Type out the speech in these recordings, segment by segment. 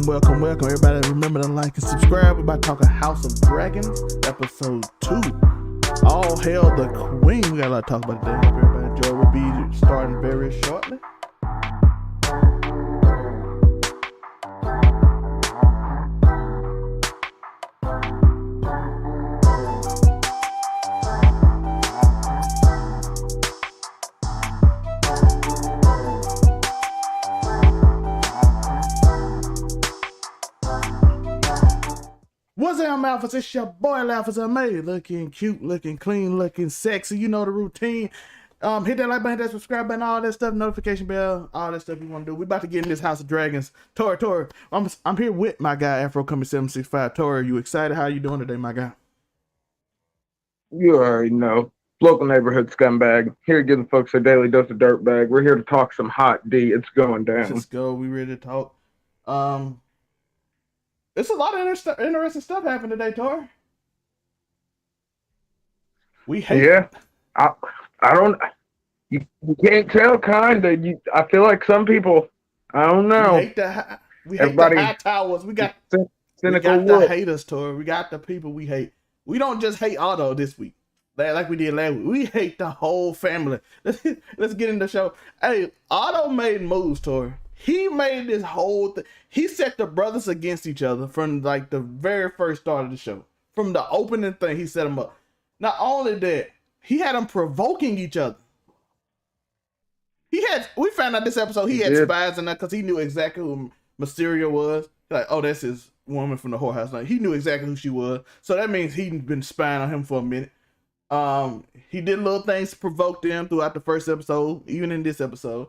Welcome. Everybody remember to like and subscribe. We're about to talk House of Dragons, episode 2. All hail the queen. We got a lot to talk about today. Hope everybody enjoy. We'll be starting very shortly. What's up, Alphas? It's your boy, Alphas MA. Looking cute, looking clean, looking sexy. You know the routine. Hit that like button, hit that subscribe button, all that stuff, notification bell, all that stuff you want to do. We about to get in this House of Dragons. Tori, I'm here with my guy, Afro Coming 765. Tori, you excited? How you doing today, my guy? You already know. Local neighborhood scumbag. Here to give the folks a daily dose of dirtbag. We're here to talk some hot D. It's going down. Let's go. We ready to talk. It's a lot of interesting stuff happened today, Tor. We hate. Yeah, I don't. You can't tell, kinda. I feel like some people. I don't know. We hate the high towers. We got the haters, Tor. We got the people we hate. We don't just hate Otto this week, like we did last week. We hate the whole family. Let's get in the show. Hey, Otto made moves, Tor. He made this whole thing. He set the brothers against each other from like the very first start of the show. From the opening thing, he set them up. Not only that, he had them provoking each other. We found out this episode he had spies in there because he knew exactly who Mysterio was. Like, oh, that's his woman from the whorehouse. Like, he knew exactly who she was. So that means he'd been spying on him for a minute. He did little things to provoke them throughout the first episode, even in this episode.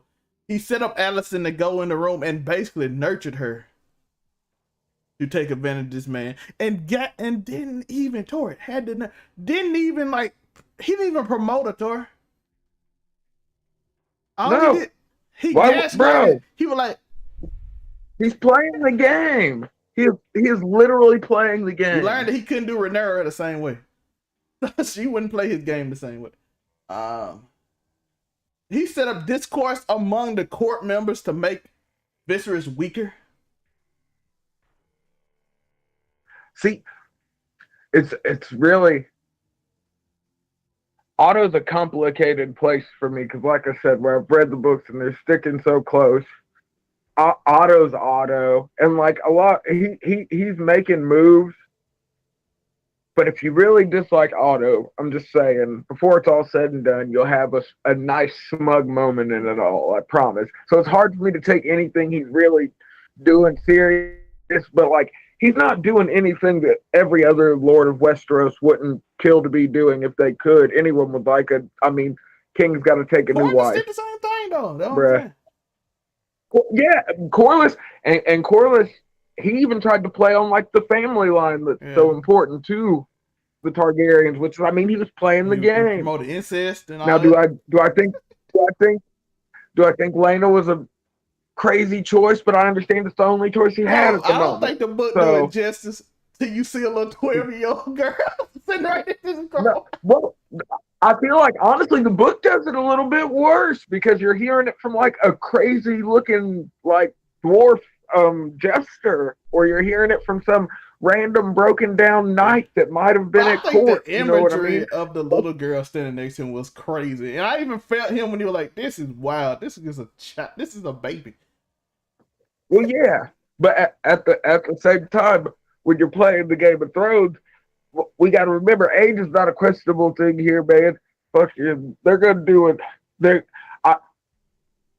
He set up Allison to go in the room and basically nurtured her to take advantage of this man, and didn't even promote her, Tor. No, he gassed her. He was like, he's playing the game. He is literally playing the game. He learned that he couldn't do Rhaenyra the same way. She wouldn't play his game the same way. He set up discourse among the court members to make Viserys weaker. See, it's really Otto's a complicated place for me because, like I said, where I've read the books and they're sticking so close. Otto's Otto, and like a lot, he's making moves. But if you really dislike Otto, I'm just saying, before it's all said and done, you'll have a nice smug moment in it all, I promise. So it's hard for me to take anything he's really doing serious, but like, he's not doing anything that every other Lord of Westeros wouldn't kill to be doing if they could. Anyone would like King's got to take a new wife. Did the same thing, though. Bruh. Yeah, Corlys and Corlys, he even tried to play on like the family line that's so important to the Targaryens, which I mean he was playing the He game. promoted incest and Now all that. do I think Lena was a crazy choice, but I understand it's the only choice he had Bro, at the I don't moment. think the book do it So justice till you see a little 12-year-old girl sitting right at this no, girl. well, I feel like honestly the book does it a little bit worse because you're hearing it from like a crazy looking like dwarf jester, or you're hearing it from some random broken down knight that might have been I at think the court. You know what I mean? imagery of the little girl standing next to him was crazy, and I even felt him when he was like, "This is wild. This is a child. This is a baby." Well, yeah, but at the same time, when you're playing the Game of Thrones, we got to remember age is not a questionable thing here, man. Fucking, they're gonna do it. They, I,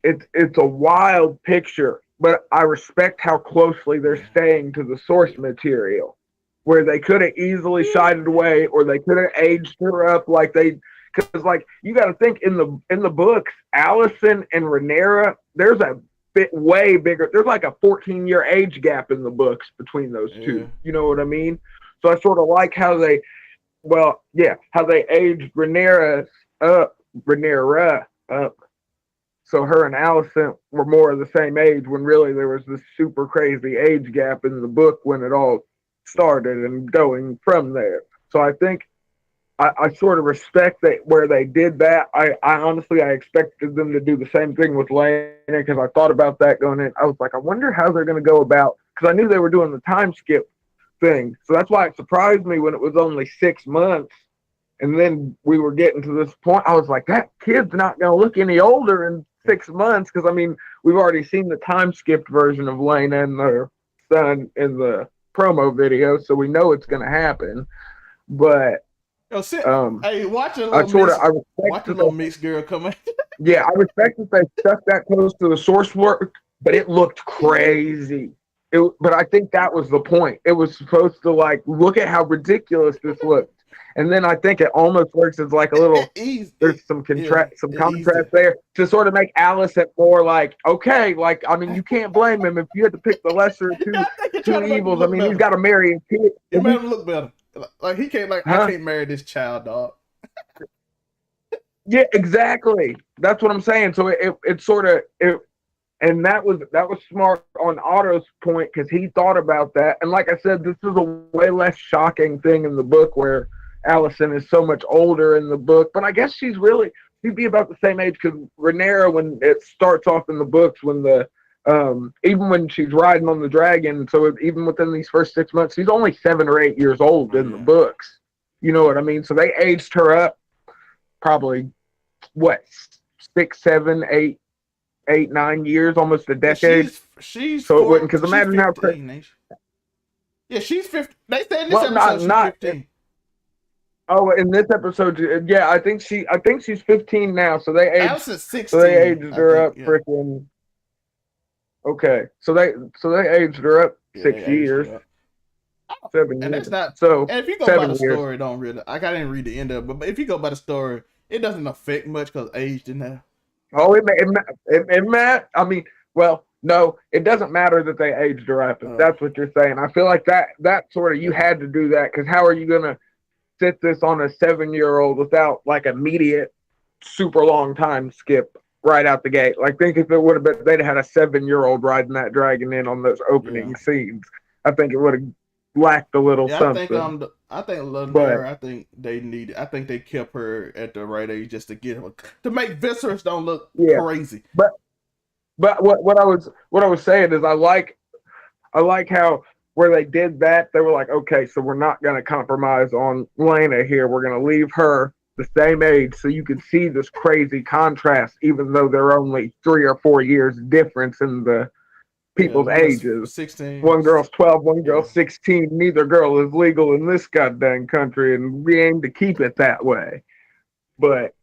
it's a wild picture, but I respect how closely they're staying to the source material, where they could have easily shied it away, or they could have aged her up like they. Because like you got to think in the books, Allison and Rhaenyra, there's a bit way bigger. There's like a 14-year age gap in the books between those two. You know what I mean? So I sort of like how they, well, yeah, how they aged Rhaenyra up. So her and Allison were more of the same age when really there was this super crazy age gap in the book when it all started and going from there. So I think I sort of respect that where they did that. I honestly I expected them to do the same thing with Lane because I thought about that going in. I was like, I wonder how they're going to go about because I knew they were doing the time skip thing. So that's why it surprised me when it was only 6 months. And then we were getting to this point. I was like, that kid's not going to look any older in 6 months because I mean we've already seen the time skipped version of Lena and their son in the promo video, so we know it's going to happen. But Yo, sit. um, Hey, I watch a little mixed girl come in. yeah, I respect that they stuck that close to the source work, but it looked crazy. But I think that was the point. It was supposed to like look at how ridiculous this looked, and then I think it almost works as like a little. There's some contrast there to sort of make Allison more like okay, like I mean you can't blame him if you had to pick the lesser of two evils. I mean he's got to marry a kid. It made him look better. Like he can't I can't marry this child, dog. Yeah, exactly. That's what I'm saying. So it sort of and that was smart on Otto's point because he thought about that. And like I said, this is a way less shocking thing in the book where Allison is so much older in the book. But I guess she'd be about the same age because Rhaenyra, when it starts off in the books, when the even when she's riding on the dragon, so even within these first 6 months, she's only 7 or 8 years old in the books. You know what I mean? So they aged her up probably what 6, 7, 8, 9 years, almost a decade. She's so it wouldn't because imagine 15, how. Yeah, she's 15. They said in this well, episode not, she's 15. Oh, in this episode, yeah, I think she's 15 now. So they aged. 16, so they aged her up freaking. Okay, so they aged her up 6 years. 7 years. And that's not so. And if you go by the story, don't really. I didn't read the end of it, but if you go by the story, it doesn't affect much because age didn't have. Oh, it I mean, well, no, it doesn't matter that they aged her up. If that's what you're saying, I feel like that sort of you had to do that because how are you gonna sit this on a 7-year-old without like immediate super long time skip right out the gate? Like think if it would have been they'd had a 7-year-old riding that dragon in on those opening scenes, I think it would have lacked a little something. I think Rhaenyra, I think they kept her at the right age just to get her to make Viserys don't look crazy. But what I was saying is I like how where they did that, they were like, okay, so we're not going to compromise on Lena here. We're going to leave her the same age so you can see this crazy contrast, even though they're only 3 or 4 years difference in the people's ages. 16. One girl's 12, one girl's 16. Neither girl is legal in this goddamn country, and we aim to keep it that way. But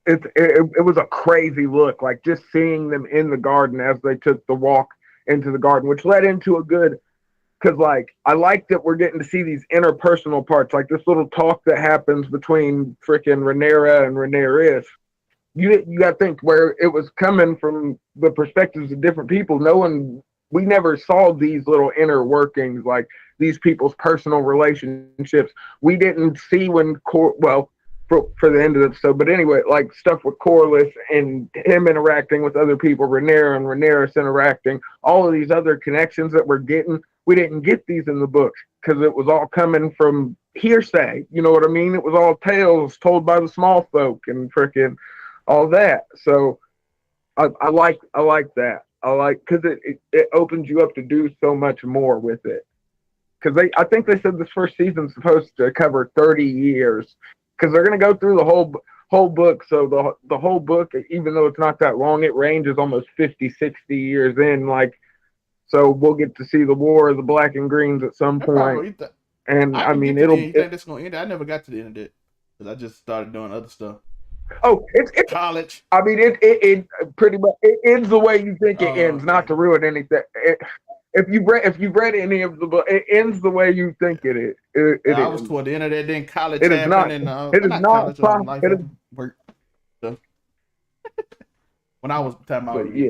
it was a crazy look, like just seeing them in the garden as they took the walk into the garden, which led into a good, because like I like that we're getting to see these interpersonal parts, like this little talk that happens between freaking Rhaenyra and Rhaenyra. you got to think where it was coming from the perspectives of different people. We never saw these little inner workings, like these people's personal relationships. We didn't see for the end of the episode, but anyway, like stuff with Corlys and him interacting with other people, Rhaenyra and Rhaenyra interacting, all of these other connections that we're getting. We didn't get these in the books because it was all coming from hearsay. You know what I mean? It was all tales told by the small folk and freaking all that. So I like that. Because it opens you up to do so much more with it. Because I think they said this first season's supposed to cover 30 years. Because they're going to go through the whole book. So the whole book, even though it's not that long, it ranges almost 50, 60 years in. Like, so we'll get to see the War of the Black and Greens at some point. And I mean, you think it's going to end? I never got to the end of it because I just started doing other stuff. Oh, it's college. I mean, it pretty much it ends the way you think it ends. Okay. Not to ruin anything. If you've read any of the book, it ends the way you think it is. I was toward the end of that. Then college happened. It is not life work stuff. When I was talking about yeah,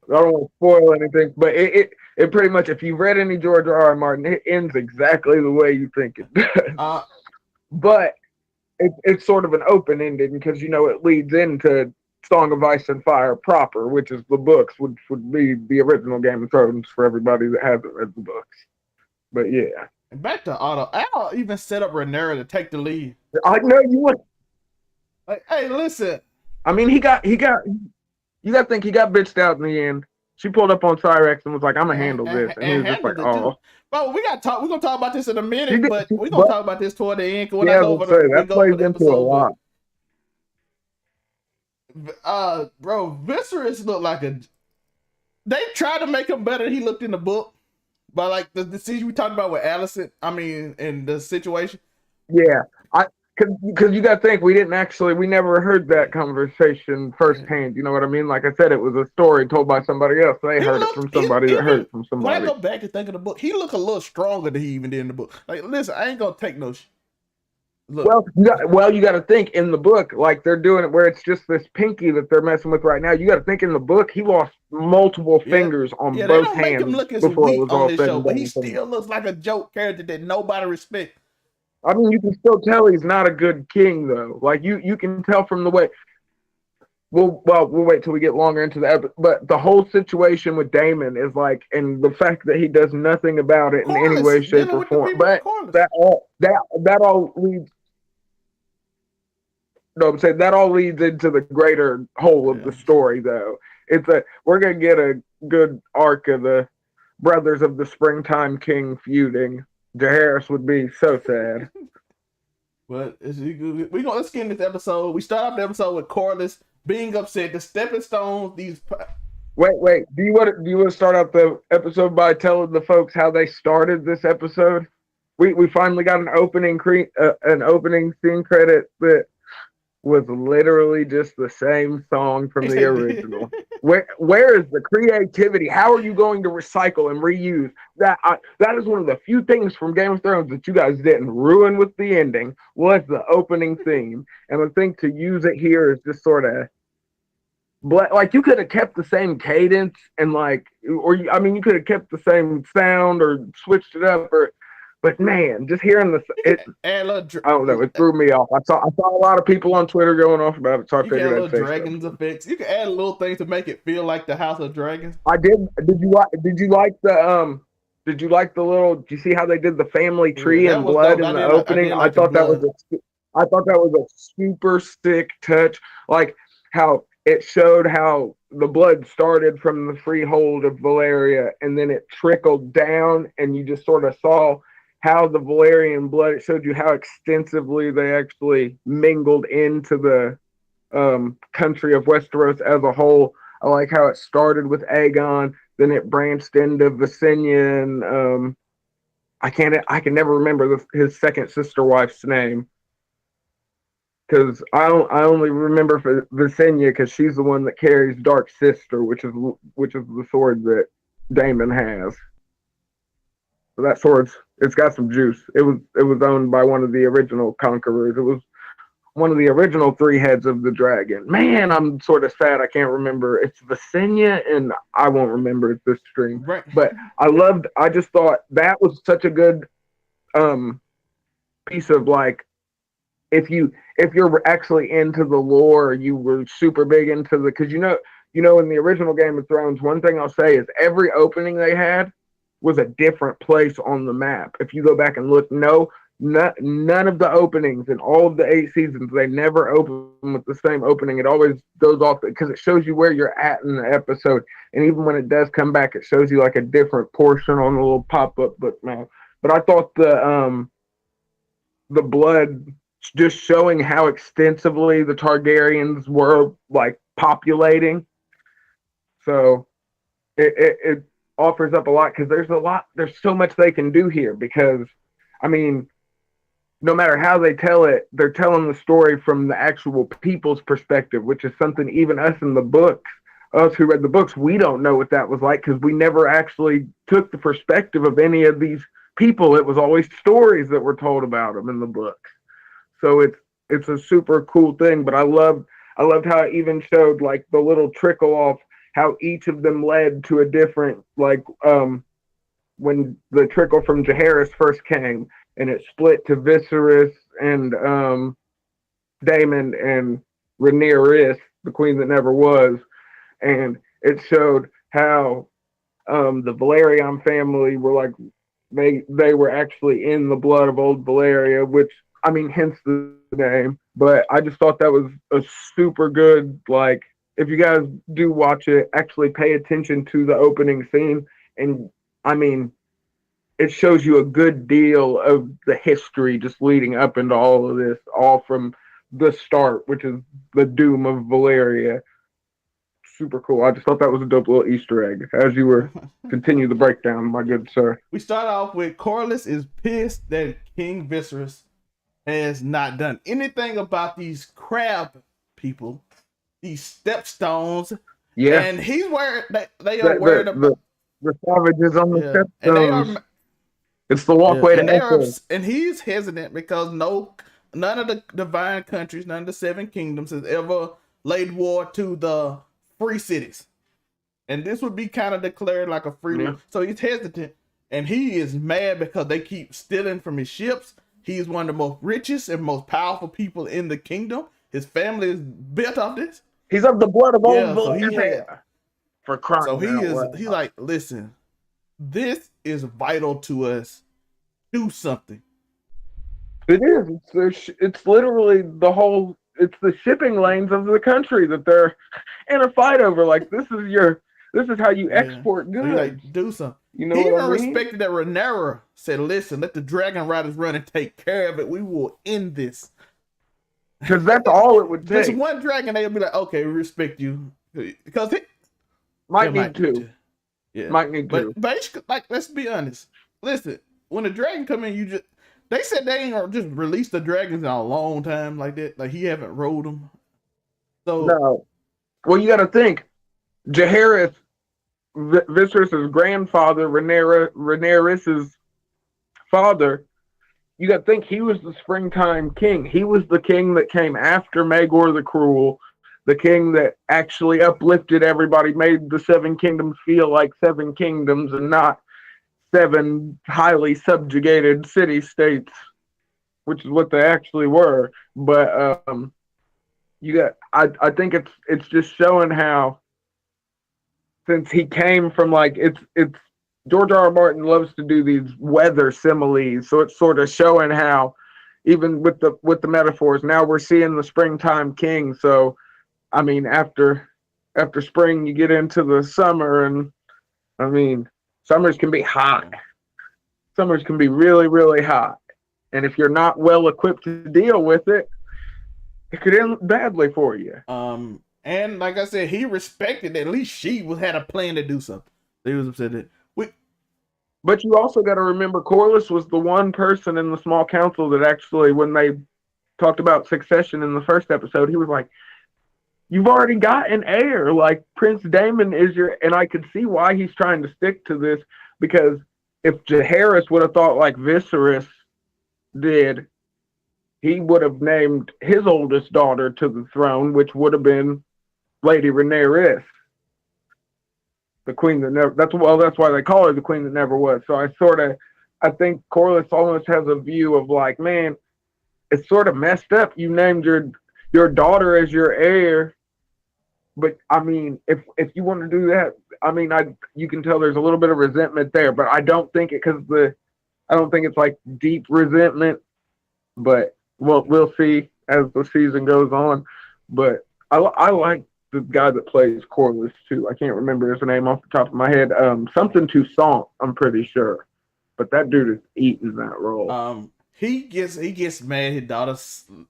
I don't want to spoil anything, but it pretty much, if you've read any George R.R. Martin, it ends exactly the way you think it does. But it's sort of an open ending because it leads into Song of Ice and Fire proper, which is the books, which would be the original Game of Thrones for everybody that hasn't read the books. But yeah. And back to Otto. Al even set up Rhaenyra to take the lead. I know you would. Like, hey, listen. I mean, you got to think he got bitched out in the end. She pulled up on Cyrex and was like, "I'm gonna handle this," and he was just like, "Oh." But we're gonna talk about this in a minute. But we're gonna talk about this toward the end. When that plays into a lot. Bro, Viserys looked like they tried to make him better than he looked in the book. But like the decision we talked about with Alicent, in the situation. Yeah, because you got to think we never heard that conversation firsthand. You know what I mean? Like I said, it was a story told by somebody else. They heard it from somebody that heard it from somebody. When I go back and think of the book, he looked a little stronger than he even did in the book. Like, listen, I ain't gonna take no shit. Look. Well, you got to think in the book, like they're doing it where it's just this pinky that they're messing with right now. You got to think in the book, he lost multiple fingers on both hands. Make him look as weak on this show, but he still looks like a joke character that nobody respects. I mean, you can still tell he's not a good king, though. Like you can tell from the way. We'll wait till we get longer into the episode. But the whole situation with Daemon is like, and the fact that he does nothing about it in any way, shape, or form. But that all leads. No, I'm saying that all leads into the greater whole of the story, though. We're gonna get a good arc of the brothers of the Springtime King feuding. Jaehaerys would be so sad. But let's get into this episode. We start off the episode with Corlys being upset. The stepping stones. Wait. Do you want to start out the episode by telling the folks how they started this episode? We finally got an opening scene credit that was literally just the same song from the original. Where is the creativity? How are you going to recycle and reuse that? That is one of the few things from Game of Thrones that you guys didn't ruin with the ending. Was the opening theme, and the thing to use it here is just sort of like you could have kept the same cadence and you could have kept the same sound or switched it up But man, just hearing I don't know, it threw me off. I saw a lot of people on Twitter going off about it, so I figured I'd say dragons effects. You can add little things to make it feel like the House of Dragons. I did. Did you like the little? Did you see how they did the family tree and blood in the opening? I thought that was a super sick touch. Like how it showed how the blood started from the freehold of Valyria, and then it trickled down, and you just sort of saw how the Valyrian blood, it showed you how extensively they actually mingled into the country of Westeros as a whole. I like how it started with Aegon, then it branched into Visenya, and I can never remember his second sister wife's name, because I only remember for Visenya because she's the one that carries Dark Sister, which is the sword that Daemon has. So that sword's, it's got some juice. It was owned by one of the original conquerors. It was one of the original three heads of the dragon. Man, I'm sort of sad I can't remember. It's Visenya, and I won't remember it this stream. Right. But I just thought that was such a good piece of like, if you're actually into the lore, you were super big into because in the original Game of Thrones, one thing I'll say is every opening they had was a different place on the map. If you go back and look, none of the openings in all of the 8 seasons, they never open with the same opening. It always goes off because it shows you where you're at in the episode. And even when it does come back, it shows you like a different portion on the little pop-up book map. But I thought the blood, just showing how extensively the Targaryens were like populating. So it offers up a lot because there's so much they can do here because, I mean, no matter how they tell it, they're telling the story from the actual people's perspective, which is something even us in the books, us who read the books, we don't know what that was like because we never actually took the perspective of any of these people. It was always stories that were told about them in the books. So it's a super cool thing. But I loved how it even showed like the little trickle off how each of them led to a different, like when the trickle from Jaehaerys first came and it split to Viserys and Daemon and Rhaenyra, the queen that never was, and it showed how the Valerian family were like they were actually in the blood of old Valeria, which, I mean, hence the name. But I just thought that was a super good, like, if you guys do watch it, actually pay attention to the opening scene. And I mean, it shows you a good deal of the history just leading up into all of this, all from the start, which is the doom of Valeria. Super cool. I just thought that was a dope little Easter egg as you were continue the breakdown, my good sir. We start off with Corlys is pissed that King Viserys has not done anything about these crab people, these stepstones. Yeah. And he's worried that they are worried about the savages on the stepstones. It's the walkway to Echo. And he's hesitant because none of the divine countries, none of the 7 kingdoms has ever laid war to the free cities. And this would be kind of declared like a free war. So he's hesitant. And he is mad because they keep stealing from his ships. He's one of the most richest and most powerful people in the kingdom. His family is built off this. He's of the blood of old Valeria. For crying out loud. He's like, listen, this is vital to us. Do something. It is. It's literally it's the shipping lanes of the country that they're in a fight over. Like, this is how you export goods. So like, do something. You know what I mean? Respected that Rhaenyra said, listen, let the dragon riders run and take care of it. We will end this. Because that's all it would take. Just one dragon, they'll be like, okay, we respect you. Because might need to. Yeah. Might need to. But like, let's be honest. Listen, when the dragon come in, they said they ain't gonna just release the dragons in a long time like that. Like, he haven't rode them. So no. Well, you got to think, Jaehaerys, Viserys' grandfather, Rhaenyra's father. You got to think he was the springtime king. He was the king that came after Maegor the Cruel, the king that actually uplifted everybody, made the 7 kingdoms feel like 7 kingdoms and not 7 highly subjugated city-states, which is what they actually were. But I think it's just showing how, since he came from, like, it's George R. R. Martin loves to do these weather similes, so it's sort of showing how, even with the metaphors, now we're seeing the springtime king. So, I mean, after spring, you get into the summer, and I mean, summers can be hot. Summers can be really, really hot, and if you're not well equipped to deal with it, it could end badly for you. And like I said, he respected at least she had a plan to do something. They was upset that. But you also got to remember, Corlys was the one person in the small council that actually, when they talked about succession in the first episode, he was like, you've already got an heir. Like, Prince Daemon is and I could see why he's trying to stick to this, because if Jaehaerys would have thought like Viserys did, he would have named his oldest daughter to the throne, which would have been Lady Rhaenyra, the queen that never. That's why they call her the queen that never was. So I think Corlys almost has a view of like, man, it's sort of messed up. You named your daughter as your heir, but I mean, if you want to do that, I mean, you can tell there's a little bit of resentment there, but I don't think I don't think it's like deep resentment, but we'll see as the season goes on. But I like the guy that plays Corlys too. I can't remember his name off the top of my head. Something Toussaint, I'm pretty sure, but that dude is eating that role. He gets mad. His daughter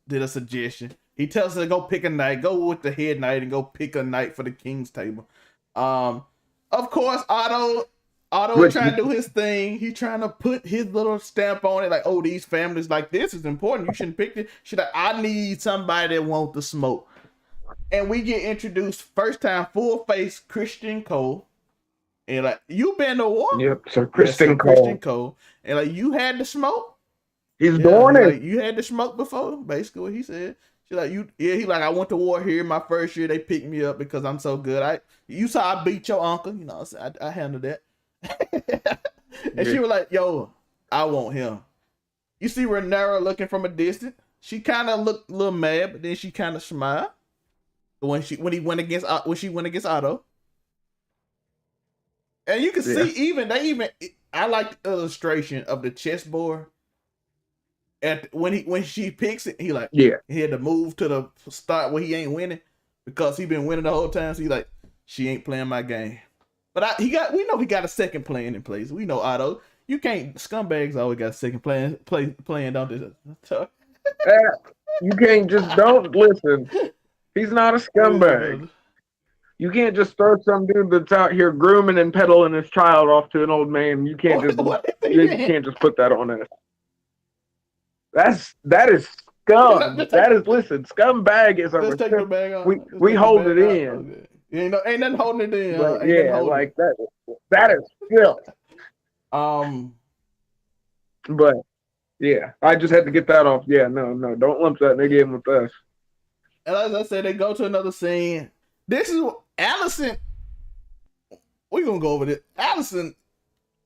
did a suggestion. He tells her to go pick a knight, go with the head knight, and go pick a knight for the king's table. Of course, Otto trying to do his thing. He trying to put his little stamp on it, like, oh, these families like this is important. You shouldn't pick it. I need somebody that wants the smoke. And we get introduced first time full face Christian Cole. And like, you been to war? Yep, Sir Christian Cole. And like, you had the smoke? He's doing it. Like, you had the smoke before, basically what he said. She's like, he like, I went to war here my first year. They picked me up because I'm so good. You saw I beat your uncle. You know, I handled that. And she was like, yo, I want him. You see Rhaenyra looking from a distance. She kind of looked a little mad, but then she kind of smiled when she went against Otto. And you can see I like the illustration of the chessboard. When she picks it, he had to move to the start where he ain't winning because he been winning the whole time. So he like, she ain't playing my game. But we know he got a second plan in place. We know Otto. You can't, scumbags always got a second plan, don't they? You can't don't listen. He's not a scumbag. You can't just throw some dude that's out here grooming and peddling his child off to an old man. You can't just put that on us. That is scum. Scumbag is a take the bag on. We hold it in. Okay. Ain't nothing holding it in. But like that. That is filth. But yeah, I just had to get that off. Yeah, no, don't lump that nigga in with us. And as I said, they go to another scene. This is Alicent. We're gonna go over this. Alicent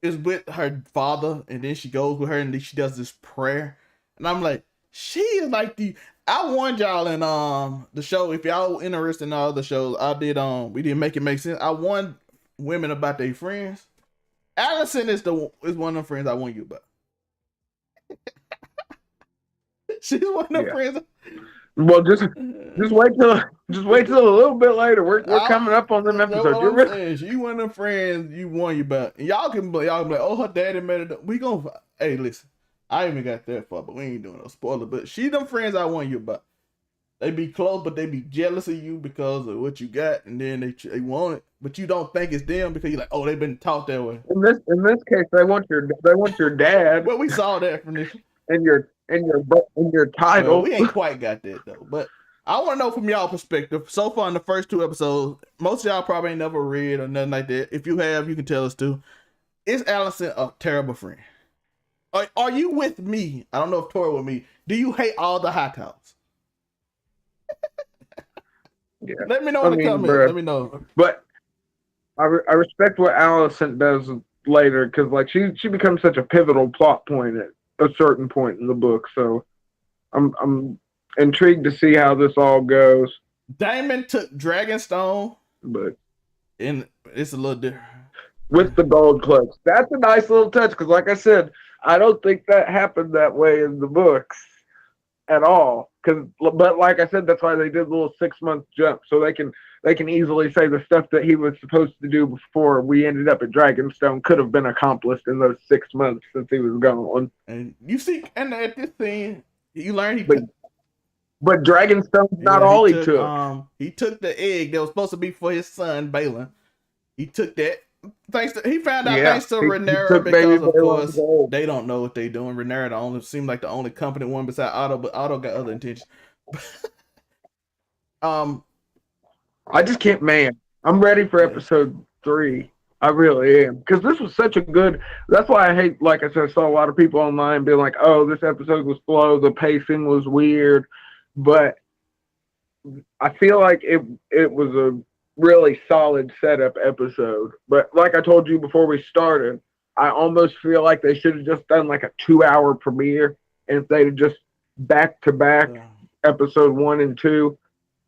is with her father, and then she goes with her, and then she does this prayer. And I'm like, she is like I warned y'all in the show. If y'all interested in all the shows, we didn't make it make sense. I warned women about their friends. Alicent is one of the friends I want you about. She's one of the friends. Well, just wait till a little bit later. We're coming up on them episodes. She one of the friends you warn you about. And y'all can be like, oh, her daddy made it. We gonna hey, listen. I ain't even got that far, but we ain't doing no spoiler. But she them friends I want you about. They be close, but they be jealous of you because of what you got, and then they want it, but you don't think it's them because you're like, oh, they've been taught that way. In this case, they want your dad. Well, we saw that from this. And your title. Well, we ain't quite got that though. But I want to know from y'all perspective. So far in the first 2 episodes, most of y'all probably ain't never read or nothing like that. If you have, you can tell us too. Is Alicent a terrible friend? Are you with me? I don't know if Tori with me. Do you hate all the Hightowers? Yeah. Let me know in the comments. Let me know. But I respect what Alicent does later because like she becomes such a pivotal plot point at a certain point in the book. So I'm intrigued to see how this all goes. Daemon took Dragonstone, but it's a little different. With the gold cloaks. That's a nice little touch because like I said, I don't think that happened that way in the books at all. But like I said, that's why they did the little 6-month jump so they can easily say the stuff that he was supposed to do before we ended up at Dragonstone could have been accomplished in those 6 months since he was gone. And you see, and at this thing, you learn but Dragonstone's not all he took. He took the egg that was supposed to be for his son Balon. He took that. Thanks to Rhaenyra because of course they don't know what they're doing. Rhaenyra seemed like the only competent one beside Otto, but Otto got other intentions. I just can't, man. I'm ready for episode 3. I really am, because this was such a good. That's why I hate. Like I said, I saw a lot of people online being like, "Oh, this episode was slow. The pacing was weird," but I feel like it was a really solid setup episode. But like I told you before we started, I almost feel like they should have just done like a 2 hour premiere, and if they'd have just back to back episode 1 and 2,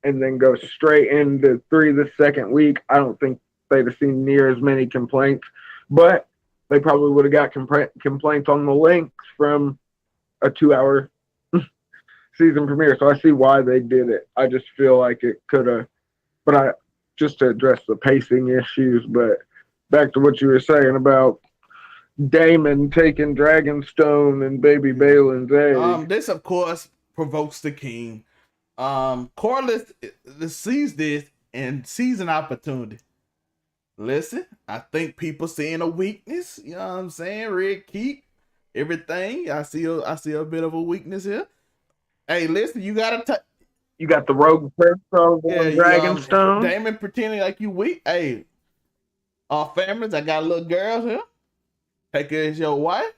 and then go straight into 3 the second week, I don't think they'd have seen near as many complaints. But they probably would have got complaints on the links from a 2 hour season premiere. So I see why they did it. I just feel like it could have, but I just to address the pacing issues. But back to what you were saying about Daemon taking Dragonstone and Baby Balin's egg. This of course provokes the king. Corlys sees this and sees an opportunity. Listen, I think people seeing a weakness. You know what I'm saying? Red Keep, everything. I see a bit of a weakness here. Hey, listen, you got the rogue person on Dragonstone. Daemon pretending like you weak. Hey, our families, I got little girls here. Take her as your wife.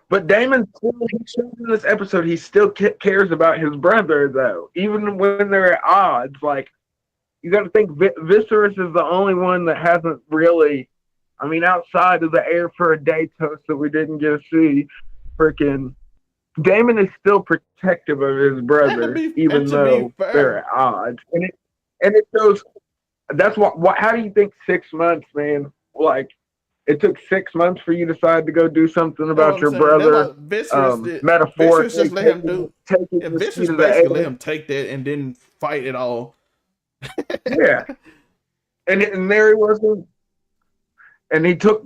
But Daemon, he shows in this episode, he still cares about his brother, though. Even when they're at odds, like, you got to think Viserys is the only one that hasn't really, I mean, outside of the heir for a day toast that we didn't get to see, freaking Daemon is still protective of his brother, even though they're at odds. And it shows, that's what, how do you think 6 months, man? Like, it took 6 months for you to decide to go do something about your brother. Metaphorically, just let him do. Viserys basically let him take that and then fight it all. Yeah, and there he wasn't. And he took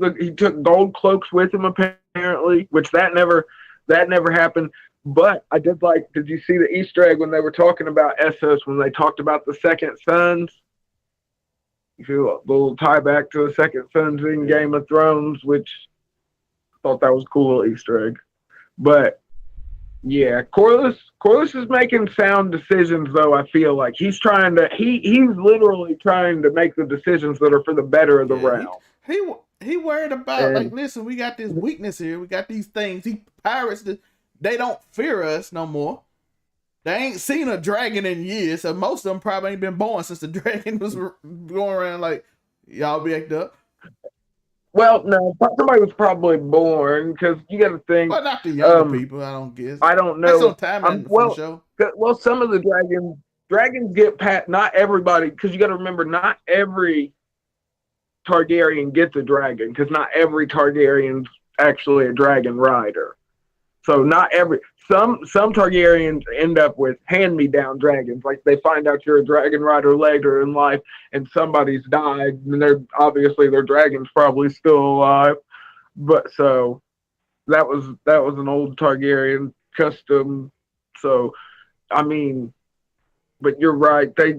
gold cloaks with him apparently, which that never happened. But I did you see the Easter egg when they were talking about Essos, when they talked about the second sons? You feel a little tie back to the second sons in Game of Thrones, which I thought that was a cool Easter egg. But yeah, Corlys is making sound decisions, though. I feel like he's literally trying to make the decisions that are for the better of the realm. He worried about, like, listen, we got this weakness here. We got these things. Pirates, they don't fear us no more. They ain't seen a dragon in years, so most of them probably ain't been born since the dragon was going around like, y'all be act up. Well, no, somebody was probably born, because you got to think. But not the younger people, I don't guess. I don't know. That's on time for the show. Well, some of the dragons get past. Not everybody, because you got to remember, not every Targaryen gets a dragon, because not every Targaryen's actually a dragon rider. So not every. Some Targaryens end up with hand-me-down dragons. Like, they find out you're a dragon rider later in life, and somebody's died, and obviously their dragon's probably still alive. But so that was an old Targaryen custom. So I mean, but you're right. They,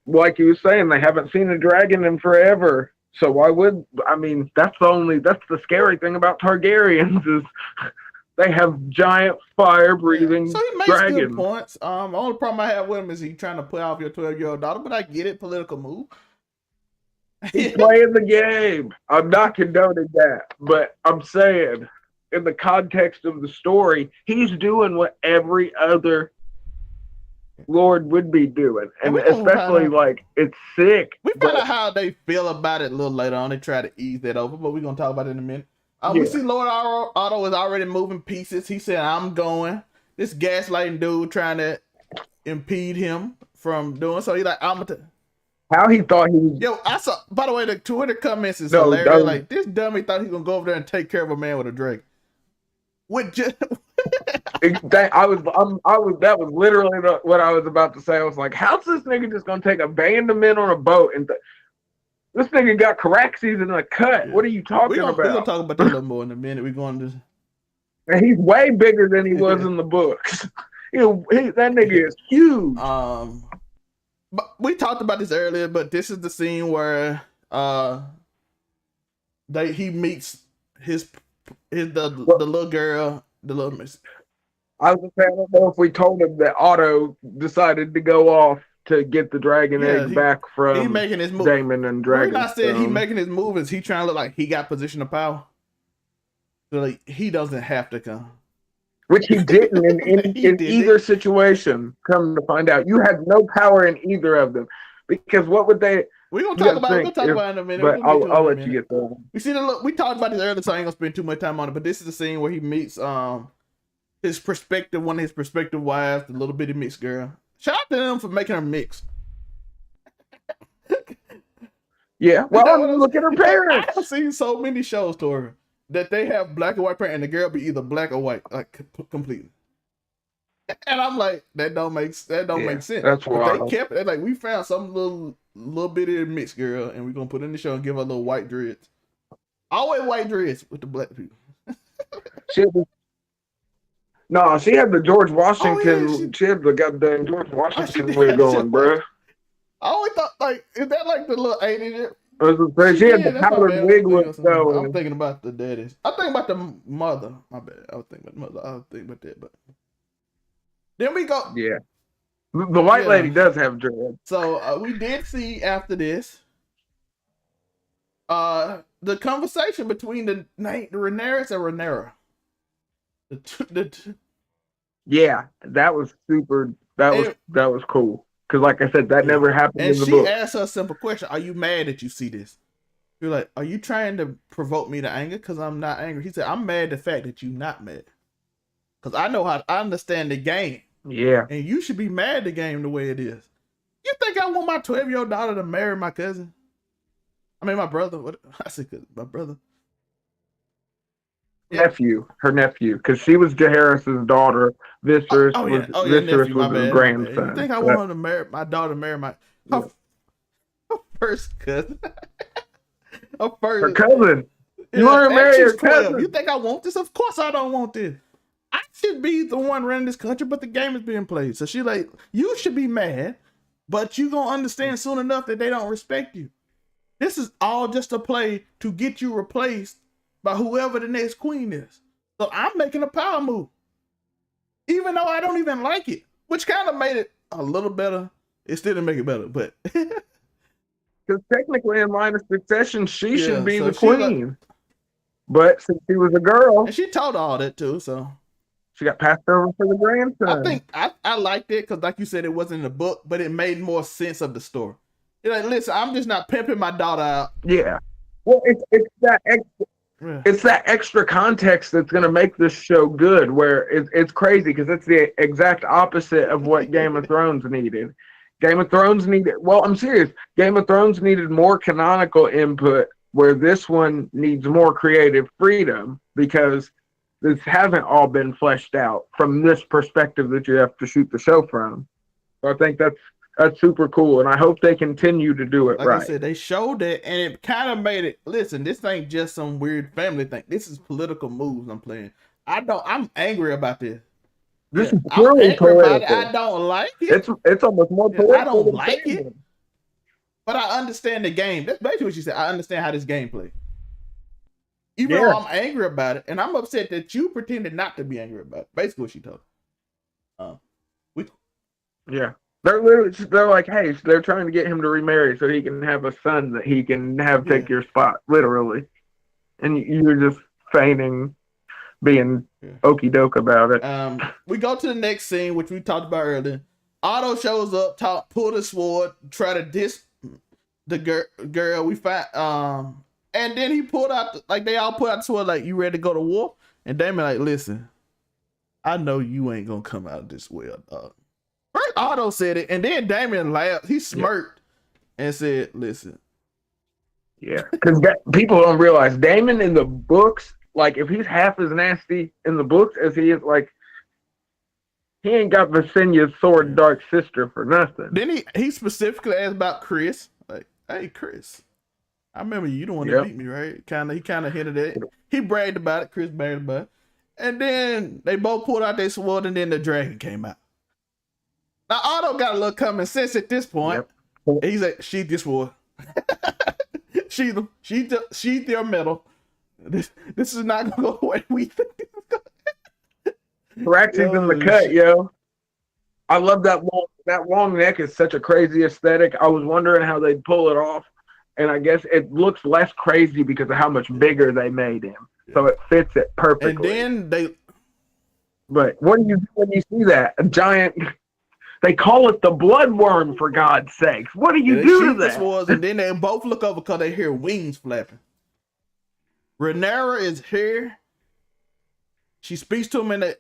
like you were saying, they haven't seen a dragon in forever. So why would, I mean, that's the scary thing about Targaryens is they have giant fire-breathing So he makes dragons. Good points. The only problem I have with him is he trying to play off your 12-year-old daughter, but I get it, political move. He's playing the game. I'm not condoning that, but I'm saying, in the context of the story, he's doing what every other Lord would be doing, and especially like it's sick. We find out how they feel about it a little later on. They try to ease that over, but we're gonna talk about it in a minute. We see Lord Otto is already moving pieces. He said, "I'm going." This gaslighting dude trying to impede him from doing so. He's like, "I'm gonna." How he thought he was. Yo, I saw. By the way, the Twitter comments is hilarious. Like, this dummy thought he was gonna go over there and take care of a man with a dragon. What just? That was literally what I was about to say. I was like, how's this nigga just gonna take a band of men on a boat and this nigga got Caraxes in a cut? Yeah. What are you talking about? We're gonna talk about that a little more in a minute. We're going to. And he's way bigger than he was in the books. That nigga is huge. But we talked about this earlier, but this is the scene where he meets the little girl, the little miss. I was saying, I don't know if we told him that Otto decided to go off to get the dragon egg back from he making his move. Daemon and Dragon. When I said he making his move, is he trying to look like he got position of power? So like he doesn't have to come. Which he didn't in either situation. Come to find out, you had no power in either of them. Because what would they? We're gonna talk about it in a minute. But I'll let you get there. We talked about this earlier, so I ain't gonna spend too much time on it. But this is the scene where he meets his perspective, one of his prospective wives, the little bitty mixed girl. Shout out to them for making her mixed. Yeah, well, look at her parents. I've seen so many shows to her that they have black and white parents, and the girl be either black or white, like completely. And I'm like, that don't make sense. That's why they kept it. Like, we found some little bitty mixed girl, and we're gonna put her in the show and give her little white dreads. Always white dreads with the black people. She had the George Washington. She had the goddamn George Washington way going, bro. I always thought, like, is that like the little 80s? I was gonna say, she had the powdered wig with I'm thinking about the daddies. I'm thinking about the mother. My bad. I was thinking about the mother. I was thinking about that, but then we go. Yeah, the white lady does have dread. So we did see after this, the conversation between the Rhaenyra and Rhaenyra. Yeah, that was super. That was cool. Because, like I said, that never happened in the book. And she asked her a simple question: "Are you mad that you see this?" You're like, "Are you trying to provoke me to anger?" Because I'm not angry. He said, "I'm mad at the fact that you're not mad. Because I understand the game. Yeah. And you should be mad at the game the way it is. You think I want my 12-year-old daughter to marry my cousin? I mean, my brother. What I said, my brother. Her nephew, because she was Jaehaerys' daughter. Viserys was his grandson. You think I want her to marry my daughter? Marry my first cousin? Her cousin. You want her to marry her cousin? You think I want this? Of course I don't want this. I should be the one running this country, but the game is being played. So she like, you should be mad, but you gonna understand soon enough that they don't respect you. This is all just a play to get you replaced by whoever the next queen is. So I'm making a power move. Even though I don't even like it. Which kind of made it a little better. It still didn't make it better, but... Because technically in line of succession, she should be the queen. But since she was a girl... And she told all that too, so... She got passed over for the grandson. I think I liked it because like you said, it wasn't in the book, but it made more sense of the story. You're like, listen, I'm just not pimping my daughter out. Yeah. Well, it's that extra... Yeah. It's that extra context that's going to make this show good, where it's crazy because it's the exact opposite of what Game of Thrones needed. Game of Thrones needed, well, I'm serious, Game of Thrones needed more canonical input, where this one needs more creative freedom because this hasn't all been fleshed out from this perspective that you have to shoot the show from. So I think that's super cool, and I hope they continue to do it right. Like I said, they showed it, and it kind of made it. Listen, this ain't just some weird family thing. This is political moves I'm playing. I'm angry about this. This is purely political. I don't like it. It's almost more political. I don't like it, but I understand the game. That's basically what she said. I understand how this game plays. Even though I'm angry about it, and I'm upset that you pretended not to be angry about it. Basically what she told. Yeah. They're like, hey, they're trying to get him to remarry so he can have a son that he can have take your spot, literally. And you're just feigning being okie doke about it. We go to the next scene, which we talked about earlier. Otto shows up, pull the sword, try to diss the girl. We find, and then he pulled out, they all pulled out the sword, like, you ready to go to war? And Daemon like, listen, I know you ain't gonna come out this well, dog. First, Otto said it, and then Daemon laughed. He smirked and said, listen. Yeah, because people don't realize Daemon in the books, like, if he's half as nasty in the books as he is, like, he ain't got Visenya's sword dark sister for nothing. Then he specifically asked about Chris. Like, hey, Chris, I remember you the one that beat me, right? He kind of hinted at it. He bragged about it. Chris bragged about it. And then they both pulled out their sword, and then the dragon came out. Now, Otto got a little common sense at this point. Yep. He's like, sheath this sword. sheath your metal. This is not going to go away. We think this is going to Practice in the cut, yo. I love that that long neck is such a crazy aesthetic. I was wondering how they'd pull it off, and I guess it looks less crazy because of how much bigger they made him. So it fits it perfectly. And then But what do you do when you see that? A giant. They call it the bloodworm, for God's sakes. What do you do to that? And then they both look over because they hear wings flapping. Rhaenyra is here. She speaks to him in the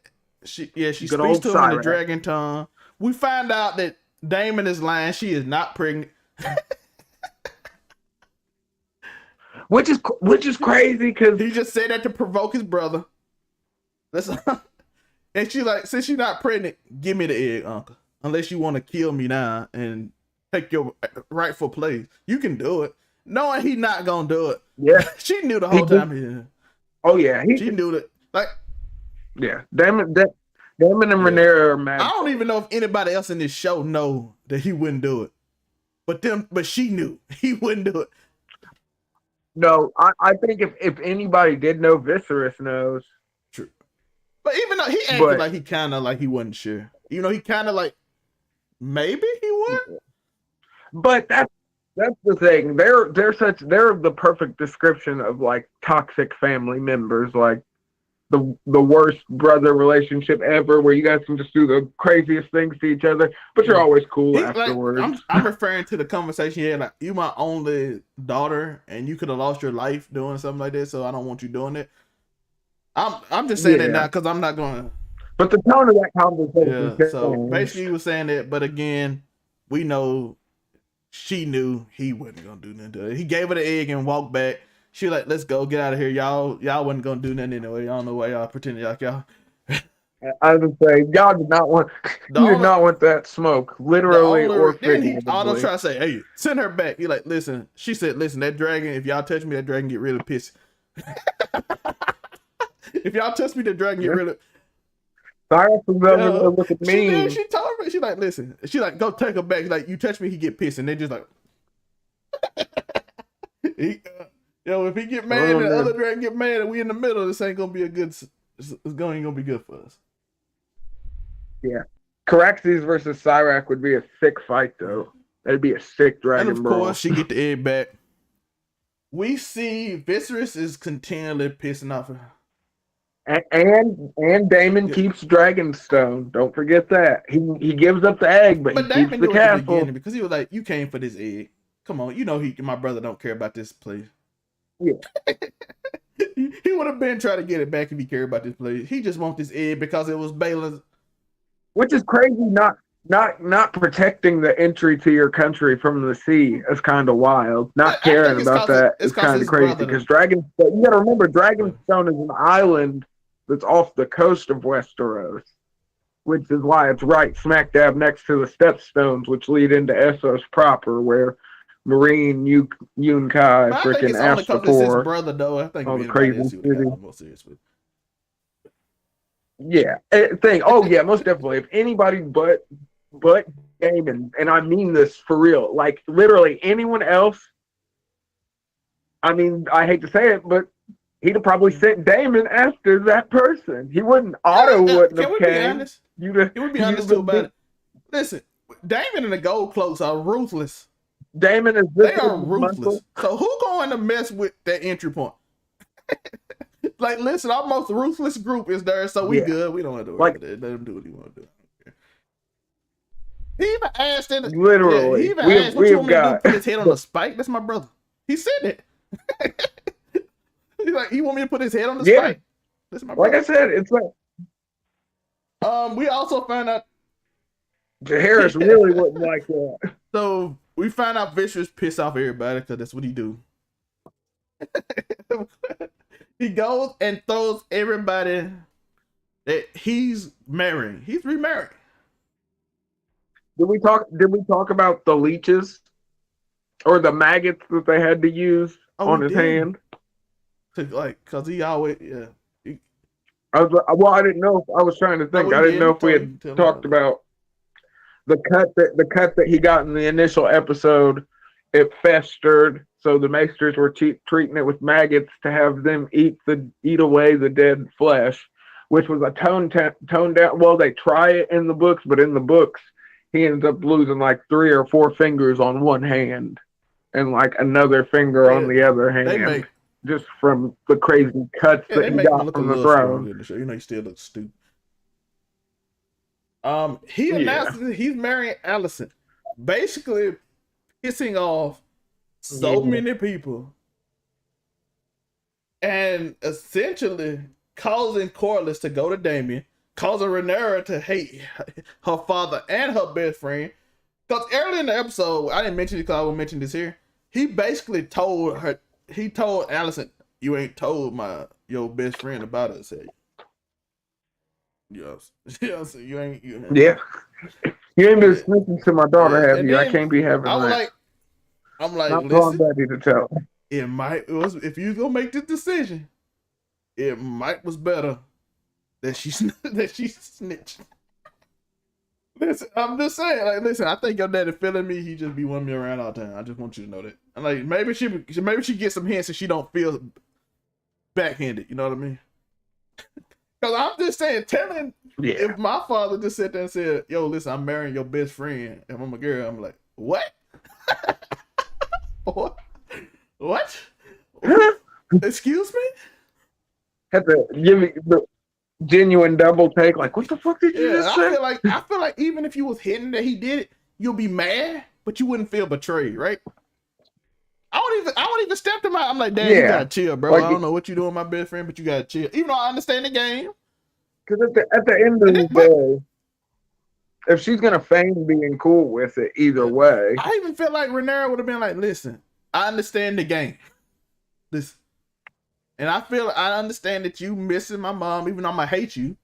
dragon tongue. We find out that Daemon is lying. She is not pregnant. Which is crazy because he just said that to provoke his brother. And she like, since she's not pregnant, give me the egg, uncle. Unless you want to kill me now and take your rightful place, you can do it. Knowing he not gonna do it. Yeah, she knew the whole time. Oh yeah, she knew that. Like, yeah, Damon and Rhaenyra are mad. I don't even know if anybody else in this show know that he wouldn't do it, but she knew he wouldn't do it. No, I think if anybody did know, Viserys knows. True, but even though he acted like he kind of like he wasn't sure. You know, he kind of like. Maybe he would, but that's the thing. They're the perfect description of like toxic family members, like the worst brother relationship ever, where you guys can just do the craziest things to each other, but you're always cool afterwards. Like, I'm referring to the conversation here. Like, you my only daughter, and you could have lost your life doing something like this, so I don't want you doing it. I'm just saying that now because I'm not gonna. But the tone of that conversation. Yeah, so basically he was saying that, but again, we know she knew he wasn't gonna do nothing to it. He gave her the egg and walked back. She was like, let's go, get out of here. Y'all wasn't gonna do nothing anyway. Y'all know why y'all pretending like y'all. I would say y'all did not want that smoke, literally or figuratively. Then he auto try to say, hey, send her back. He like, listen. She said, listen, that dragon, if y'all touch me, that dragon get really pissy. If y'all touch me, the dragon get really. Cyrus was look at me. She told me, she like, listen. She like, go take her back. She's like, you touch me, he get pissed, and they just like, if he get mad and the other dragon get mad, and we in the middle, this ain't gonna be a good. It's gonna be good for us. Yeah, Caraxes versus Cyrac would be a sick fight, though. That'd be a sick dragon. And of course, she get the egg back. We see Viserys is continually pissing off her. And Daemon keeps Dragonstone. Don't forget that. He gives up the egg, but he Daemon keeps the castle. Because he was like, you came for this egg. Come on, you know my brother don't care about this place. Yeah. He would have been trying to get it back if he cared about this place. He just wants this egg because it was Baelen's. Which is crazy, not protecting the entry to your country from the sea is kind of wild. Not caring about that is kind of crazy because you got to remember, Dragonstone is an island that's off the coast of Westeros, which is why it's right smack dab next to the Stepstones, which lead into Essos proper, where Marine, Yunkai, freaking asked for. Brother, though, I think all the crazy cities. Yeah, most definitely. If anybody but Daemon, and I mean this for real, like literally anyone else, I mean, I hate to say it, but he'd have probably sent Daemon after that person. He wouldn't. Otto wouldn't have came. It would be honest too about it. Listen, Daemon and the Gold Cloaks are ruthless. Daemon is. They are ruthless. So who going to mess with that entry point? Like, listen, our most ruthless group is there, so we good. We don't have to worry about it. Let him do what he want to do. He even asked it. Literally. He even asked, what you want me to do? Put his head on the spike? That's my brother. He said that. He's like, he want me to put his head on the spike? That's my brother. Like I said, it's like. We also found out. Harris really wouldn't like that. So we found out Viserys pissed off everybody because that's what he do. He goes and throws everybody that he's marrying. He's remarried. Did we talk about the leeches or the maggots that they had to use on his hand? Cause he always I didn't know. I was trying to think. I didn't know if we had talked about the cut that he got in the initial episode. It festered, so the maesters were treating it with maggots to have them eat away the dead flesh, which was a toned down. Well, they try it in the books, but in the books, he ends up losing like 3 or 4 fingers on one hand and like another finger on the other hand, just from the crazy cuts that he got from the throne. In the show. He still looks stupid. He announced that he's marrying Alicent, basically pissing off so many people, and essentially causing Corlys to go to Damian, causing Rhaenyra to hate her father and her best friend. Because early in the episode, I didn't mention it because I will mention this here. He basically told Alicent, "You ain't told your best friend about us, hey." Yes. Yes, you ain't. Yeah. You ain't been speaking to my daughter, have you? I can't be having that. I'm like, not listen, Daddy to tell. If you gonna make this decision, it was better that she snitched. Listen, I'm just saying, like, listen, I think your daddy feeling me. He just be wanting me around all the time. I just want you to know that. And like, maybe she gets some hints and she don't feel backhanded. You know what I mean? Because I'm just saying, if my father just sat there and said, "Yo, listen, I'm marrying your best friend, and I'm a girl," I'm like, what? What? Excuse me? Had to give me the genuine double take. Like, what the fuck did you just say? I feel like even if you was hidden that he did it, you'll be mad, but you wouldn't feel betrayed, right? I won't even step to I'm like, Dad, you gotta chill, bro. Like, I don't know what you doing with my best friend, but you gotta chill. Even though I understand the game. Because at the end of the day, if she's gonna feign being cool with it either way. I even feel like Rhaenyra would have been like, listen, I understand the game. Listen. And I understand that you missing my mom, even though I'm gonna hate you.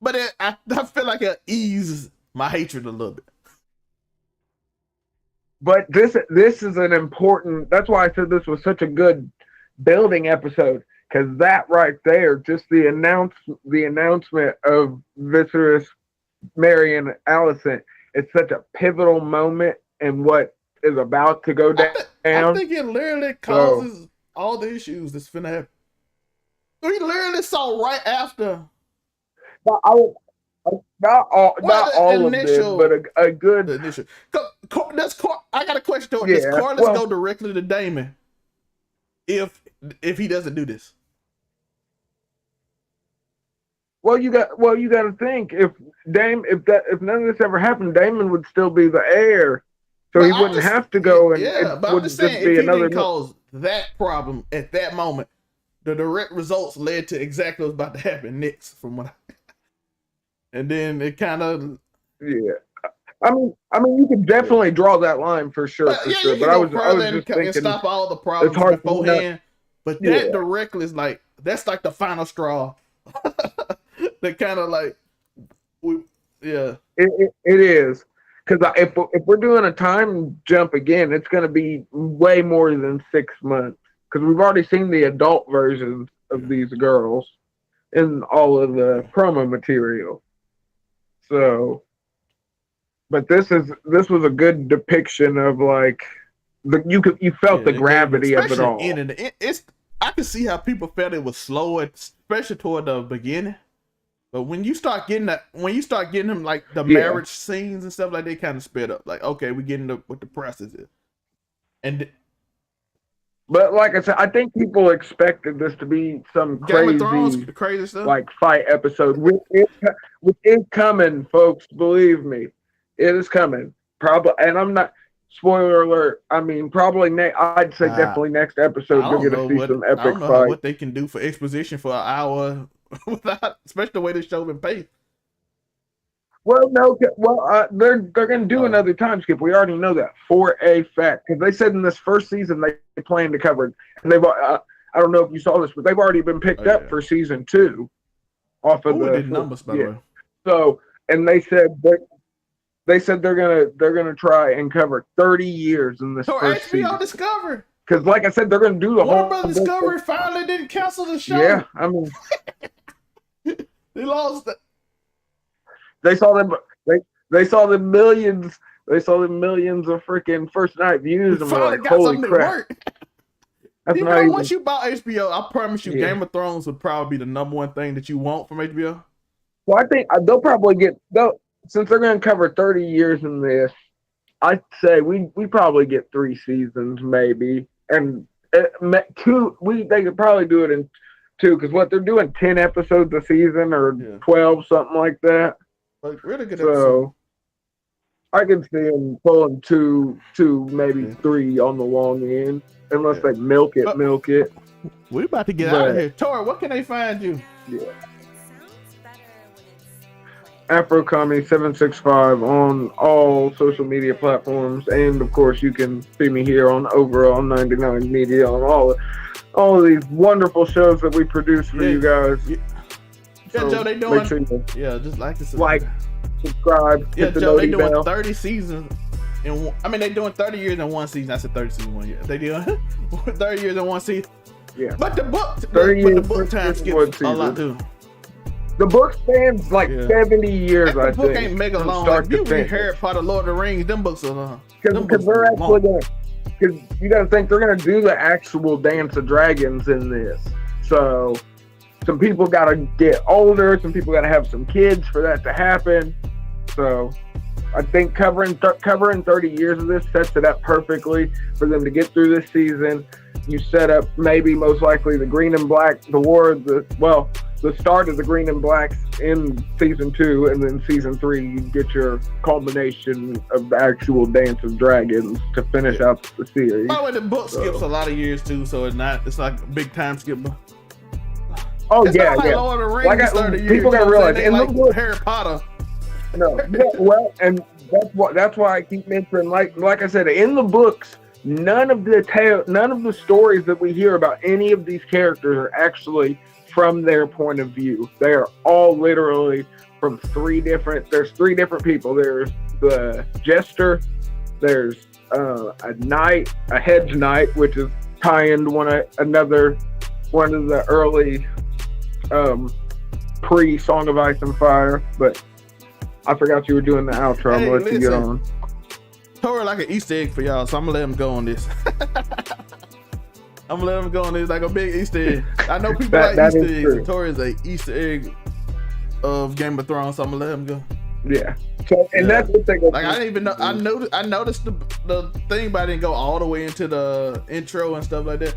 But I feel like it eases my hatred a little bit. But this is an important. That's why I said this was such a good building episode, because that right there, just the announcement of Viserys marrying Alicent, it's such a pivotal moment in what is about to go down. I think it literally causes all the issues that's finna happen. We literally saw right after. Not all of it, but a good initial. I got a question to it. Does Corlys go directly to Daemon if he doesn't do this? Well, you got to think if none of this ever happened, Daemon would still be the heir, so he wouldn't have to go. And but I'm just saying, if he didn't cause that problem at that moment, the direct results led to exactly what's about to happen next. From what, and then it kind of I mean, you could definitely draw that line for sure. But I was just thinking, and stop all the problems beforehand. But that directly is like that's like the final straw. That kind of like, it is, because if we're doing a time jump again, it's going to be way more than 6 months, because we've already seen the adult versions of these girls in all of the promo material. So, but this was a good depiction of like you felt the gravity of it all. I could see how people felt it was slow, especially toward the beginning. But when you start getting them like the marriage scenes and stuff, like they kind of sped up. Like, okay, we're getting what the process is. But like I said, I think people expected this to be some Game of Thrones, crazy stuff, like fight episode, which is coming, folks. Believe me, it is coming. Probably, and I'm not. Spoiler alert. I mean, probably I'd say definitely next episode you're gonna see some epic fight. I don't know what they can do for exposition for an hour without, especially the way the show been paced. Well, no. Well, they're gonna do another time skip. We already know that for a fact, because they said in this first season they plan to cover it, and they've. I don't know if you saw this, but they've already been picked up for season 2 off of the numbers, by the way. So, and they said they're gonna try and cover 30 years in this first season. HBO Discovery. Because, like I said, they're gonna do the whole. Warner Brothers Discovery finally didn't cancel the show. Yeah, I mean, they lost it. They saw them. They saw the millions. They saw the millions of freaking first night views, and were like, "Holy crap!" Once you buy HBO, I promise you, Game of Thrones would probably be the #1 thing that you want from HBO. Well, I think they'll probably get since they're going to cover 30 years in this, I'd say we probably get 3 seasons maybe, and they could probably do it in 2 because what they're doing 10 episodes a season or 12 something like that. Like really good so episode. I can see them pulling 2 maybe 3 on the long end unless they milk it. We about to get out of here. Tori, what can they find you? Yeah. AfroComedy765 on all social media platforms, and of course you can see me here on Overall 99 Media on all of these wonderful shows that we produce for you guys. So Joe, they doing sure just like to subscribe. Yeah, Joe, they doing 30 seasons. They doing 30 years in one season. I said 30 seasons 1 year. They doing 30 years in one season. Yeah, but the book time skips a lot too. The book spans like 70 years, I think. The book ain't mega long. Like, you read Harry Potter, Lord of the Rings, them books are long. Because they're actually going to, because you got to think they're going to do the actual Dance of Dragons in this. So some people got to get older, some people got to have some kids for that to happen. So I think covering 30 years of this sets it up perfectly for them to get through this season. You set up maybe most likely the Green and Black, the start of the Green and Blacks in season 2, and then season 3 you get your culmination of the actual Dance of Dragons to finish out the series. By the way, the book skips a lot of years too, so it's like a big time skip. Oh it's yeah, not like Lord of the Rings, people gotta realize in the book, Harry Potter. No, and that's why I keep mentioning, like I said, in the books, none of the stories that we hear about any of these characters are actually from their point of view. They are all literally from 3 different people. There's the jester, there's a hedge knight, which is tying one of the early pre-Song of Ice and Fire, but I forgot you were doing the outro. I'm gonna let you get on. Tori like an Easter egg for y'all, so I'm gonna let him go on this. I'm gonna let him go on this like a big Easter egg. I know people like Easter eggs. Tori is a Easter egg of Game of Thrones, so I'm gonna let him go. Yeah. So, and that's the thing. Like I didn't even know. I noticed the thing, but I didn't go all the way into the intro and stuff like that.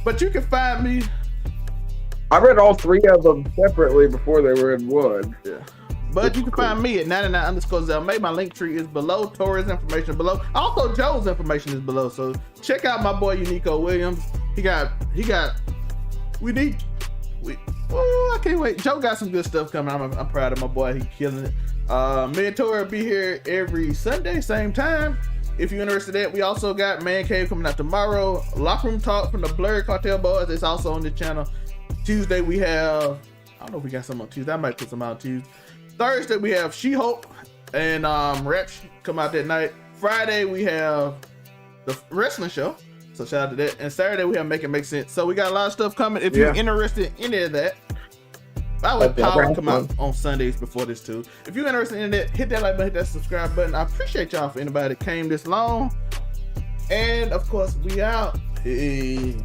But you can find me. I read all 3 of them separately before they were in one. Yeah. But you can find me at 99_Zelmay. My link tree is below. Tori's information below. Also, Joe's information is below. So check out my boy Uniqo Williams. I can't wait. Joe got some good stuff coming. I'm proud of my boy. He's killing it. Me and Tori will be here every Sunday, same time. If you're interested in that, we also got Man Cave coming out tomorrow. Locker Room Talk from the Blurred Cartel Boys. It's also on the channel. Tuesday we have, I don't know if we got some on Tuesday. I might put some out Tuesday. Thursday we have She-Hulk and Reps come out that night. Friday we have the wrestling show, so shout out to that. And Saturday we have Make It Make Sense. So we got a lot of stuff coming. If you're interested in any of that, by the way, Power come out on Sundays before this too. If you're interested in that, hit that like button, hit that subscribe button. I appreciate y'all for anybody that came this long. And of course we out. Hey.